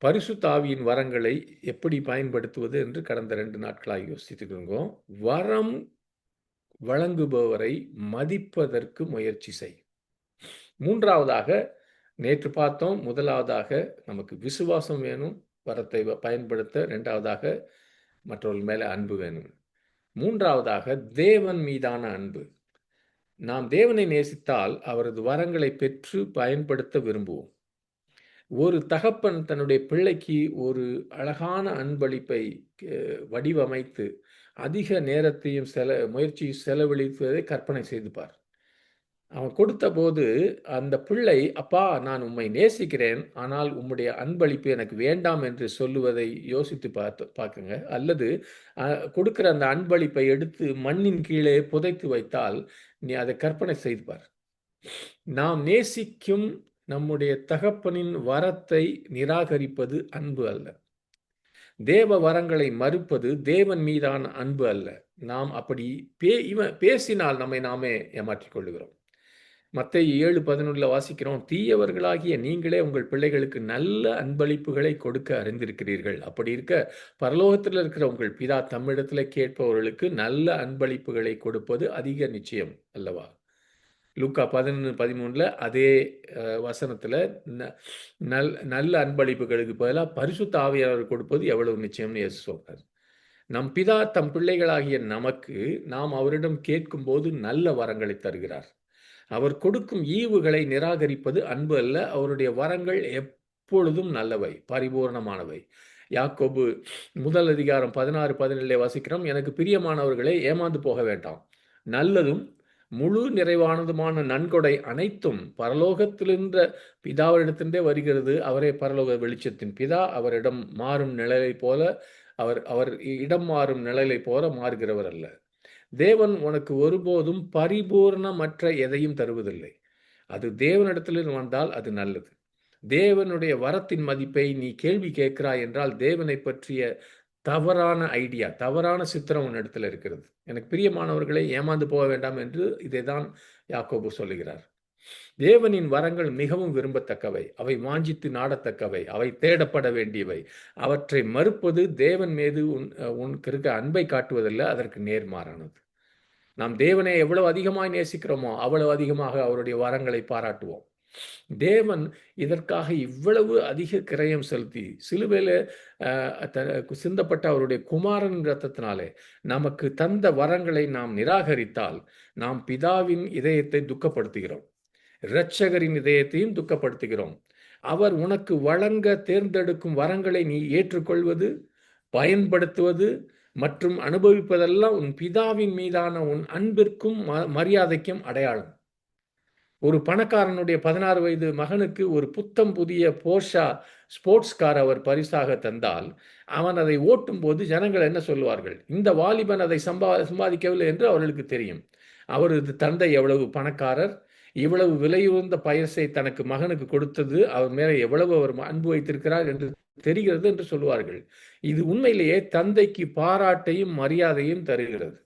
பரிசுத்த ஆவியின் வரங்களை எப்படி பயன்படுத்துவது என்று கடந்த 2 நாட்களாக யோசித்துட்டு இருக்கோம். வரம் வழங்குபவரை மதிப்பதற்கு முயற்சி செய். 3வதாக நேற்று பார்த்தோம். முதலாவதாக நமக்கு விசுவாசம் வேணும், வரத்தை பயன்படுத்த. 2வதாக மற்றவர்கள் மேல அன்பு வேணும். 3வதாக தேவன் மீதான அன்பு. நாம் தேவனை நேசித்தால் அவரது வரங்களை பெற்று பயன்படுத்த விரும்புவோம். ஒரு தகப்பன் தன்னுடைய பிள்ளைக்கு ஒரு அழகான அன்பளிப்பை வடிவமைத்து அதிக நேரத்தையும் முயற்சி செலவழிப்பதை கற்பனை செய்து பார். அவன் கொடுத்தபோது அந்த பிள்ளை, அப்பா நான் உம்மை நேசிக்கிறேன், ஆனால் உம்முடைய அன்பளிப்பு எனக்கு வேண்டாம் என்று சொல்லுவதை யோசித்து பார்க்குங்க. அல்லது கொடுக்கிற அந்த அன்பளிப்பை எடுத்து மண்ணின் கீழே புதைத்து வைத்தால் நீ அதை கற்பனை செய்து பார். நாம் நேசிக்கும் நம்முடைய தகப்பனின் வரத்தை நிராகரிப்பது அன்பு அல்ல. தேவ வரங்களை மறுப்பது தேவன் மீதான அன்பு அல்ல. நாம் அப்படி பேசினால் நம்மை நாமே ஏமாற்றிக் கொள்ளுகிறோம். மத்தேயு 7:11 வாசிக்கிறோம், தீயவர்களாகிய நீங்களே உங்கள் பிள்ளைகளுக்கு நல்ல அன்பளிப்புகளை கொடுக்க அறிந்திருக்கிறீர்கள். அப்படி இருக்க பரலோகத்தில் இருக்கிற உங்கள் பிதா தம்மிடத்தில் கேட்பவர்களுக்கு நல்ல அன்பளிப்புகளை கொடுப்பது அதிக நிச்சயம் அல்லவா? லூக்கா 11:13 அதே வசனத்தில் நல்ல அன்பளிப்புகளுக்கு பதிலாக பரிசுத்த ஆவியானவர் கொடுப்பது எவ்வளவு நிச்சயம்னு இயேசு சொல்றார். நம் பிதா தம் பிள்ளைகளாகிய நமக்கு நாம் அவரிடம் கேட்கும்போது நல்ல வரங்களை தருகிறார். அவர் கொடுக்கும் ஈவுகளை நிராகரிப்பது அன்பு அல்ல. அவருடைய வரங்கள் எப்பொழுதும் நல்லவை, பரிபூர்ணமானவை. யாக்கோபு 1:16-17 வாசிக்கிறோம், எனக்கு பிரியமானவர்களே, ஏமாந்து போக வேண்டாம். நல்லதும் முழு நிறைவானதுமான நன்கொடை அனைத்தும் பரலோகத்திலிருந்த பிதாவிடத்திலே வருகிறது. அவரே பரலோக வெளிச்சத்தின் பிதா. அவரிடம் மாறும் நிழலை போல அவர் இடம் மாறும் நிழலை போல மாறுகிறவர் அல்ல. தேவன் உனக்கு ஒருபோதும் பரிபூர்ணமற்ற எதையும் தருவதில்லை. அது தேவனிடத்திலிருந்து வந்தால் அது நல்லது. தேவனுடைய வரத்தின் மதிப்பை நீ கேள்வி கேட்கிறாய் என்றால் தேவனை பற்றிய தவறான ஐடியா, தவறான சித்திரம் உன்னிடத்தில் இருக்கிறது. எனக்கு பிரியமானவர்களை, ஏமாந்து போக வேண்டாம் என்று இதைதான் யாக்கோபு சொல்லுகிறார். தேவனின் வரங்கள் மிகவும் விரும்பத்தக்கவை, அவை வாஞ்சித்து நாடத்தக்கவை, அவை தேடப்பட வேண்டியவை. அவற்றை மறுப்பது தேவன் மீது உனக்கு இருக்க அன்பை காட்டுவதில்லை, அதற்கு நேர்மாறானது. நாம் தேவனை எவ்வளவு அதிகமாய் நேசிக்கிறோமோ அவ்வளவு அதிகமாக அவருடைய வரங்களை பாராட்டுவோம். தேவன் இதற்காக இவ்வளவு அதிக கிரயம் செலுத்தி சிலுவையில சிந்தப்பட்ட அவருடைய குமாரன் இரத்தத்தினாலே நமக்கு தந்த வரங்களை நாம் நிராகரித்தால் நாம் பிதாவின் இதயத்தை துக்கப்படுத்துகிறோம், இரட்சகரின் இதயத்தையும் துக்கப்படுத்துகிறோம். அவர் உனக்கு வழங்க தேர்ந்தெடுக்கும் வரங்களை நீ ஏற்றுக்கொள்வது, பயன்படுத்துவது மற்றும் அனுபவிப்பதெல்லாம் உன் பிதாவின் மீதான உன் அன்பிற்கும் மரியாதைக்கும் அடையாளம். ஒரு பணக்காரனுடைய 16 வயது மகனுக்கு ஒரு புத்தம் புதிய போர்ஷா ஸ்போர்ட்ஸ் கார் அவர் பரிசாக தந்தால் அவன் அதை ஓட்டும் போது ஜனங்கள் என்ன சொல்லுவார்கள்? இந்த வாலிபன் அதை சம்பாதிக்கவில்லை என்று அவர்களுக்கு தெரியும். அவரது தந்தை எவ்வளவு பணக்காரர், இவ்வளவு விலையுயர்ந்த பரிசை தனக்கு மகனுக்கு கொடுத்தது அவர் மேலே எவ்வளவு அவர் அன்பு வைத்திருக்கிறார் என்று தெரிகிறது என்று சொல்லுவார்கள். இது உண்மையிலேயே தந்தைக்கு பாராட்டையும் மரியாதையும் தருகிறது.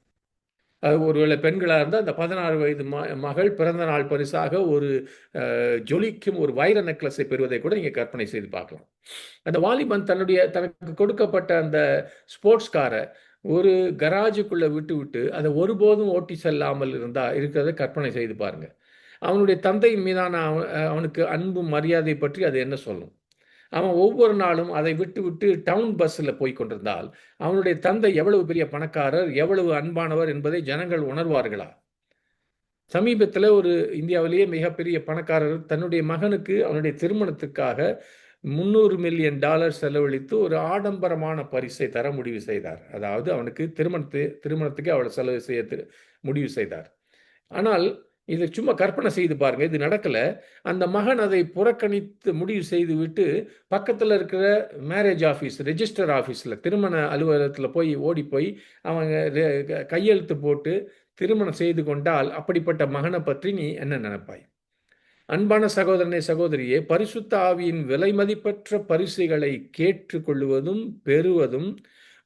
ஒருவேளை பெண்களாக இருந்தால் அந்த 16 வயது மகள் பிறந்த நாள் பரிசாக ஒரு ஜொலிக்கும் ஒரு வைர நெக்லஸை பெறுவதை கூட நீங்கள் கற்பனை செய்து பார்க்கலாம். அந்த வாலிபன் தனக்கு கொடுக்கப்பட்ட அந்த ஸ்போர்ட்ஸ் காரை ஒரு கராஜுக்குள்ளே விட்டு அதை ஒருபோதும் ஓட்டி செல்லாமல் இருக்கிறத கற்பனை செய்து பாருங்க. அவனுடைய தந்தையின் மீதான அவனுக்கு அன்பு மரியாதை பற்றி அது என்ன சொல்லும்? அவன் ஒவ்வொரு நாளும் அதை விட்டு டவுன் பஸ்ஸில் போய் கொண்டிருந்தால் அவனுடைய தந்தை எவ்வளவு பெரிய பணக்காரர், எவ்வளவு அன்பானவர் என்பதை ஜனங்கள் உணர்வார்களா? சமீபத்தில் ஒரு இந்தியாவிலேயே மிகப்பெரிய பணக்காரர் தன்னுடைய மகனுக்கு அவனுடைய திருமணத்துக்காக $300 மில்லியன் செலவழித்து ஒரு ஆடம்பரமான பரிசை தர முடிவு செய்தார். அதாவது அவனுக்கு திருமணத்துக்கு அவளை செலவு செய்ய முடிவு செய்தார். ஆனால் இதை சும்மா கற்பனை செய்து பாருங்க, இது நடக்கல. அந்த மகன் அதை புறக்கணித்து முடிவு செய்து விட்டு பக்கத்தில் இருக்கிற மேரேஜ் ஆஃபீஸ், ரெஜிஸ்டர் ஆஃபீஸில், திருமண அலுவலகத்தில் ஓடி போய் அவங்க கையெழுத்து போட்டு திருமணம் செய்து கொண்டால் அப்படிப்பட்ட மகனை பற்றி நீ என்ன நினைப்பாய்? அன்பான சகோதரனே, சகோதரியே, பரிசுத்த ஆவியின் விலை மதிப்பற்ற பரிசுகளை கேட்டுக்கொள்வதும் பெறுவதும்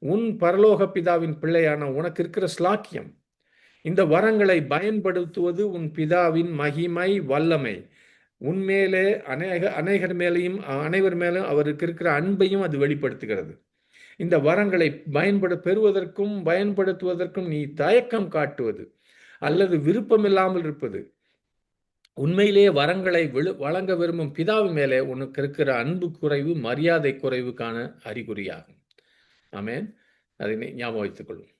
உன் பரலோக பிதாவின் பிள்ளையான உனக்கு இருக்கிற ஸ்லாக்கியம். இந்த வரங்களை பயன்படுத்துவது உன் பிதாவின் மகிமை, வல்லமை. உன்மேலே அநேகர் மேலேயும் அனைவர் மேலும் அவருக்கு இருக்கிற அன்பையும் அது வெளிப்படுத்துகிறது. இந்த வரங்களை பெறுவதற்கும் பயன்படுத்துவதற்கும் நீ தயக்கம் காட்டுவது அல்லது விருப்பமில்லாமல் இருப்பது, உண்மையிலேயே வரங்களை வழங்க விரும்பும் பிதாவின் மேலே உனக்கு இருக்கிற அன்பு குறைவு, மரியாதை குறைவுக்கான அறிகுறியாகும். ஆமென். அதை ஞாபகம் வைத்துக் கொள்ளும்.